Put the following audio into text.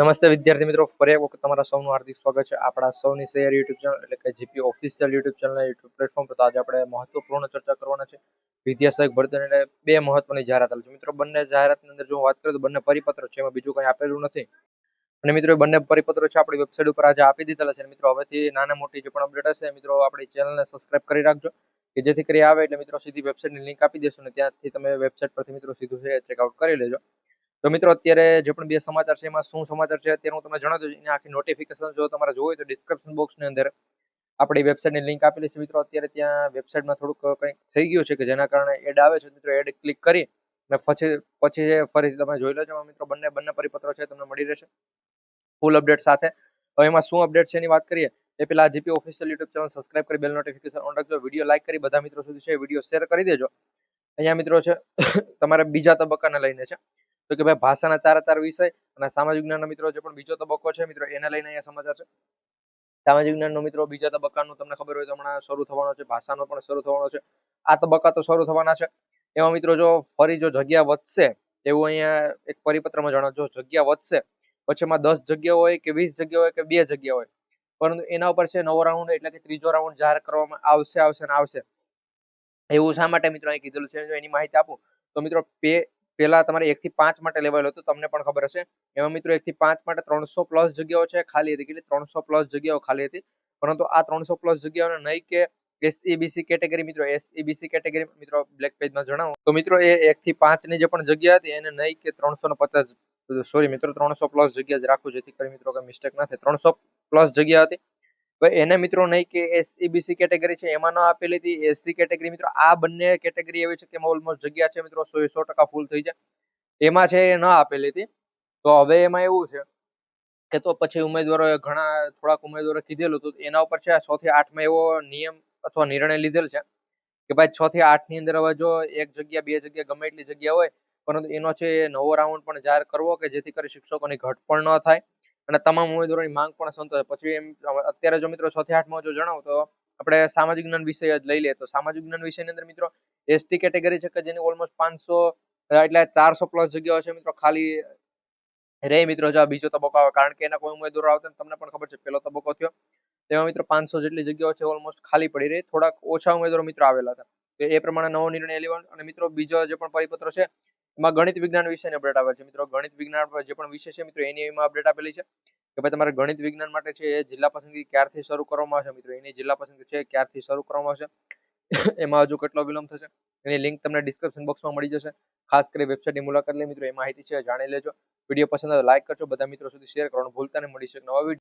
નમસ્તે વિદ્યાર્થી મિત્રો, ફરી એક વખત તમારા સૌનું હાર્દિક સ્વાગત છે આપણા સૌની શેર યુટ્યુબ ચેનલ એટલે કે GP official YouTube channel YouTube platform પર. તો આજે આપણે મહત્વપૂર્ણ ચર્ચા કરવાના છે વિદ્યા સહાયક ભરતી અને બે મહત્વની જાહેરાત છે મિત્રો. બંને જાહેરાતની અંદર જો વાત કરીએ તો બંને પરિપત્ર છે, એમાં બીજું કંઈ આપેલું નથી. અને મિત્રો બંને પરિપત્રો છે આપણી વેબસાઇટ ઉપર આજે આપી દીધેલા છે. મિત્રો હવેથી નાના મોટી જે પણ અપડેટ હશે મિત્રો આપણી ચેનલને સબસ્ક્રાઇબ કરી રાખજો, કે જેથી કરી આવે એટલે મિત્રો સીધી વેબસાઇટની લિંક આપી દેશું ને ત્યાંથી તમે વેબસાઇટ પરથી મિત્રો સીધું છે ચેકઆઉટ કરી લેજો. તો મિત્રો અત્યારે જે પણ બે સમાચાર છે એમાં શું સમાચાર છે અત્યારે હું તમને જણાવી દઉં. એની આખી નોટિફિકેશન જો તમારે જોવું હોય તો ડિસ્ક્રિપ્શન બોક્સની અંદર આપણી વેબસાઇટની લિંક આપેલી છે મિત્રો. અત્યારે ત્યાં વેબસાઇટમાં થોડુંક કંઈક થઈ ગયું છે કે જેના કારણે એડ આવે છે. મિત્રો એડ ક્લિક કરી અને પછી ફરીથી તમે જોઈ લેજો મિત્રો. બંને પરિપત્રો છે તમને મળી રહેશે ફૂલ અપડેટ સાથે. હવે એમાં શું અપડેટ છે એની વાત કરીએ એ પેલા GP official YouTube channel subscribe કરી બેલ નોટિફિકેશન ઓન રાખજો. વિડીયો લાઈક કરી બધા મિત્રો સુધી છે વિડીયો શેર કરી દેજો. અહીંયા મિત્રો છે તમારે બીજા તબક્કાને લઈને છે તો કે ભાઈ ભાષાના 4 વિષય અને સામાજિક જ્ઞાનનો મિત્રો જે પણ બીજો તબક્કો છે મિત્રો એને લઈને અહીંયા સમાચાર છે. સામાજિક જ્ઞાનનો મિત્રો બીજા તબક્કાનું તમને ખબર હોય તો હમણાં શરૂ થવાનો છે, ભાષાનો પણ શરૂ થવાનો છે. આ તબક્કા તો શરૂ થવાના છે. એમાં મિત્રો જો ફરી જો જગ્યા વધશે એવું અહીંયા એક પરિપત્રમાં જણાવજો. જગ્યા વધશે પછી એમાં 10 જગ્યા હોય કે 20 જગ્યા હોય કે 2 જગ્યા હોય, પરંતુ એના ઉપર છે નવો રાઉન્ડ એટલે કે ત્રીજો રાઉન્ડ જાહેર કરવામાં આવશે. એવું શા માટે મિત્રો અહીં કીધેલું છે જો એની માહિતી આપું તો મિત્રો પેલા તમારે 1 થી 5 માટે લેવાયેલું હતું, તમને પણ ખબર હશે. એમાં મિત્રો 1 થી 5 માટે 300+ જગ્યાઓ છે ખાલી હતી. કેટલી? 300+ જગ્યાઓ ખાલી હતી. પરંતુ આ 300+ જગ્યાઓને નહીં કે એસઈબીસી કેટેગરી મિત્રો, એસઈબીસી કેટેગરી મિત્રો બ્લેક પેજમાં જણાવો તો મિત્રો એ 1 થી 5 ની જે પણ જગ્યા હતી એને નહીં કે 350, સોરી મિત્રો 300+ જગ્યા જ રાખું જેથી કરી મિત્રો કઈ મિસ્ટેક ના થાય. 300+ જગ્યા હતી એને મિત્રો નહીં કે એસઈબીસી કેટેગરી છે એમાં ન આપેલી હતી. એસસી કેટેગરી મિત્રો આ બંને કેટેગરી એવી છે કે એમાં ઓલમોસ્ટ જગ્યા છે મિત્રો 100% ફૂલ થઈ જાય. એમાં છે એ ન આપેલી હતી. તો હવે એમાં એવું છે કે તો પછી ઉમેદવારોએ થોડાક ઉમેદવારો કીધેલું હતું એના ઉપર છે 6 થી 8 માં એવો નિયમ અથવા નિર્ણય લીધેલ છે કે ભાઈ 6 થી 8 ની અંદર હવે જો 1 જગ્યા 2 જગ્યા ગમે એટલી જગ્યા હોય પરંતુ એનો છે નવો રાઉન્ડ પણ જાહેર કરવો કે જેથી કરી શિક્ષકોની ઘટ પણ ન થાય અને તમામ ઉમેદવારોની માંગ પણ સંતોષે. પછી એમ અત્યારે જો મિત્રો 6 થી 8 માં જો જણાવું તો આપણે સામાજિક જ્ઞાન વિષય જ લઈ લઈએ તો સામાજિક જ્ઞાન વિષયની અંદર મિત્રો એસટી કેટેગરી છે કે જેની ઓલમોસ્ટ 500 એટલે 400+ જગ્યાઓ છે મિત્રો ખાલી રે મિત્રો. જો બીજો તબક્કો આવે કારણ કે એના કોઈ ઉમેદવારો આવતા તમને પણ ખબર છે પહેલો તબક્કો થયો તેમાં મિત્રો 500 જેટલી જગ્યાઓ છે ઓલમોસ્ટ ખાલી પડી રહી. થોડાક ઓછા ઉમેદવારો મિત્રો આવેલા હતા તો એ પ્રમાણે નવો નિર્ણય લેવાનો. અને મિત્રો બીજો જે પણ પરિપત્ર છે એમાં ગણિત વિજ્ઞાન વિષયની અપડેટ આવે છે મિત્રો. ગણિત વિજ્ઞાન જે પણ વિષય છે મિત્રો એની એમાં અપડેટ આપેલી છે કે ભાઈ તમારે ગણિત વિજ્ઞાન માટે છે એ જિલ્લા પસંદગી ક્યારથી શરૂ કરવામાં આવશે મિત્રો. એની જિલ્લા પસંદગી છે ક્યારથી શરૂ કરવામાં આવશે એમાં હજુ કેટલો વિલંબ થશે એની લિંક તમને ડિસ્ક્રિપ્શન બોક્સમાં મળી જશે. ખાસ કરી વેબસાઇટની મુલાકાત લઈ મિત્રો એ માહિતી છે જાણી લેજો. વિડીયો પસંદ આવે લાઈક કરજો, બધા મિત્રો સુધી શેર કરવાનું ભૂલતા નહીં. મળીશું એક નવા વિડીયો.